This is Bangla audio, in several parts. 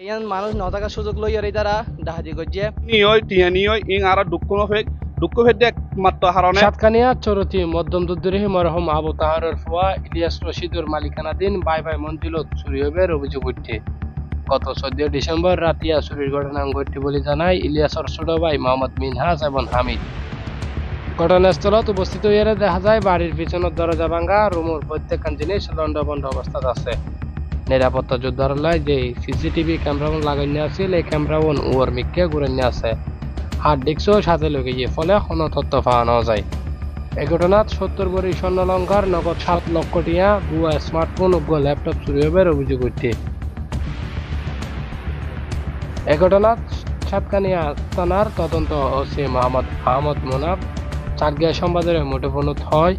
ইয়ান মানুষ ন থাকার সুযোগ লইয়ার তারা ডাহাতি করছে নিয়ই টিয়া নিয়ই ইং আর দুঃখ ফেক মাত্র হারণে সাতকানিয়া চরতি মধ্যম দুদ্দুরিহি মরহম আবু তাহারের ফুয়া ইলিয়াস রশিদুর মালিকানাধীন বাই বাই মঞ্জিলত চুরি হইবার অভিযোগ উঠছে। গত 14 ডিসেম্বর রাতিয়া চুরির ঘটনা ঘটে বলে জানায় ইলিয়াসর ছোট ভাই মোহাম্মদ মিনহাজ এবং হামিদ। ঘটনাস্থলত উপস্থিত হইয়া দেখা যায় বাড়ির পিছনের দরজা ভাঙা, রুমের প্রত্যেকখান জিনিস লন্ডভন্ড অবস্থাত আছে। নিরাপত্তা যোদ্ধারালয় যে সিসিটিভি ক্যামেরা লাগাইনি আছিল এই ক্যামেরাওন ওর মিক্কে ঘুরে আছে, হার্ড ডিস্কও সাথে লগে গিয়ে ফলে কোনো তথ্য পাওয়া না যায়। এই ঘটনাত 70 ভরি স্বর্ণ অলঙ্কার, নগদ 7 লক্ষ টিয়া, 2 স্মার্টফোন ও ল্যাপটপ চুরি হবার অভিযোগ উঠছে। এই ঘটনাত সাতকানিয়া থানার তদন্ত ওসি মোহাম্মদ আহমদ মোনাফ চাটগিয়া সংবাদের মুঠোফোন হয়।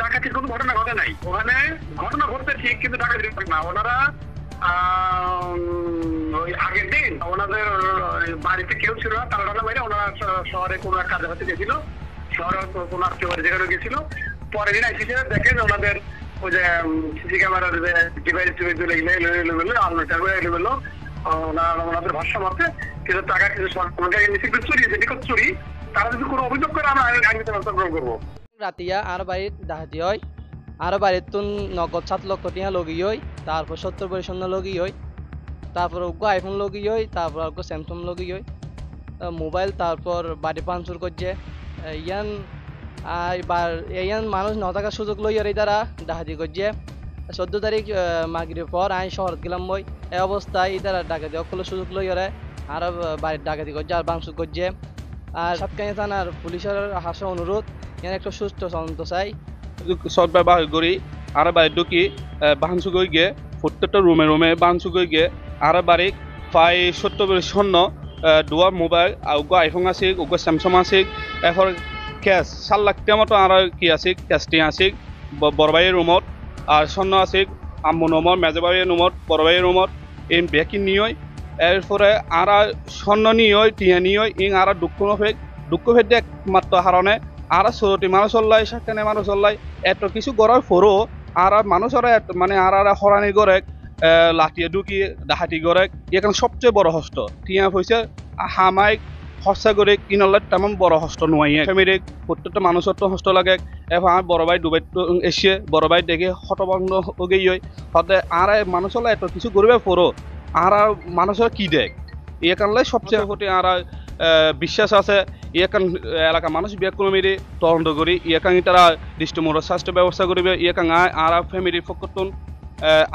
ডাকাতির কোনো ঘটনা ঘটে নাই, ওখানে ঘটনা ঘটতে ঠিক কিন্তু ডাকাতি না। ওনারা ওই আগের দিন ওনাদের বাড়িতে কেউ ছিল না, তারা মেরে ওনারা শহরে কোনো এক কাজে হতে গেছিল, শহরে কোনো আত্মীয় বাড়ি যেখানে গেছিল। পরের দিন এসেছে দেখেন ওনাদের ওই যে সিসি ক্যামেরার যে ডিভাইস এলো ওনাদের ভাষ্য মতে কিছু টাকা কিছু চুরি চুরি, তারা যদি কোনো অভিযোগ করে আমরা আইনি ব্যবস্থা গ্রহণ করবো। রাতিয়া আর বাড়ির ডাহাতি হয়, আর বাড়ির তুন নগদ 7 লক্ষ টিয়া লগি হয়, তারপর 70 ভরি স্বর্ণ লগি হয়, তারপর ওগো আইফোন লগি হয়, তারপর ওগো স্যামসাং লগি হয়, মোবাইল, তারপর বাড়ি পাঞ্চুর করছে। ইয়ান মানুষ ন থাকার সুযোগ লইয়ার তারা ডাহাতি করছে। 14 তারিখ মাগরিবের পর আমি শহর গেলাম বই, এই অবস্থায় তারা ডাকাতি অকলের সুযোগ লইয়ারে আর বাড়ির ডাকাতি করছে আর ভাঙচুর করছে। আর সাতকানিয়া থানার পুলিশের হাসা অনুরোধ ইয়ান একটা সুষ্ঠু তদন্ত চাই। সব ব্যবহার করি আর বাড়ি ঢুকি বাহানসু গই গে প্রত্যেকটা রুমে বাহানসু গই গে আর বাড়ি প্রায় 70 ভরি স্বর্ণ, 2 মোবাইল, ওগো আইফোন আছে, ওগো স্যামসাং আছে, এখন ক্যাশ 7 লাখ টাকা মতো আর কি আছে, ক্যাশটি আছে বড় ভাইয়ের রুমত, আর স্বর্ণ আছে আম্মু নমর, মেজো ভাইয়ের রুমত, বড় ভাইয়ের রুমত। এই ব্যাকি নিয়ই এরপরে আর স্বর্ণ নিয়ই টিয়া নিয়ই ইং আর দুঃখ ফেক একমাত্র হারণে আর সরতি মানুষ হল্লাই সাতকানিয়া মানুষ হল্লাই এত কিছু গড়ার ফরো আর মানুষের মানে আর হরানি গড়ে লাঠিয়ে ঢুকি ডাহাতি গড়ে এখানে সবচেয়ে বড় হস্ত টিয়া হয়েছে হামাই খরচা করে কিনলে তেমন বড় হস্ত নোয়াইয়ে ফ্যামিলি প্রত্যেকটা মানুষের তো হস্ত লাগে। এখন আমার বড় ভাই ডুবাই এসে বড় ভাই দেখে হতভঙ্গ হয়ে হয় হতে আর মানুষ হল্লাই এত কিছু করবে ফরো আর মানুষের কি দেখ এখানলাই সবচেয়ে হতে আর বিশ্বাস আছে। ইয়াকান এলাকা মানুষ বিয়াকুল মেরে তদন্ত করি ইয়াকান তারা দৃষ্টিমূলক স্বাস্থ্য ব্যবস্থা করবে ইয়াকান আর ফ্যামিলির পক্ষতুন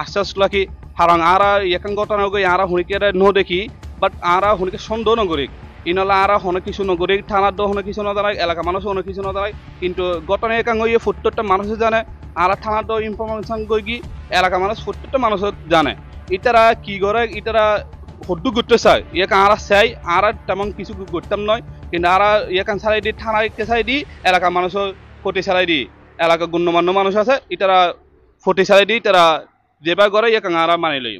আশ্বাস রাখি হারাং আর ইয়াকান ঘটনা গই আর হুনিকে ন দেখি বাট আর হুনিকে সন্দেহ নগরিক ইনলা আর হনে কিছু নগরিক থানার দ হনে কিছু নদারাই এলাকা মানুষ হনে কিছু নদারাই কিন্তু ঘটনা ইয়াকান গই প্রত্যেকটা মানুষ জানে আর থানার দ ইনফরমেশন গই কি এলাকা মানুষ প্রত্যেকটা মানুষ জানে। ইতারা কি করে ইতারা হদ্দু করতে চায় ইয়াকান আর চাই আর তেমন কিছু করতাম নয় কিন্তু আর ইয়াকান ছাড়াই দি থানায় কেসাই দি এলাকা মানুষের ফটি ছাড়াই দি এলাকা গণ্যমান্য মানুষ আছে ইতারা ফটি ছাড়াই দি তারা যেবা করে ইয়াকান আর মানি লই।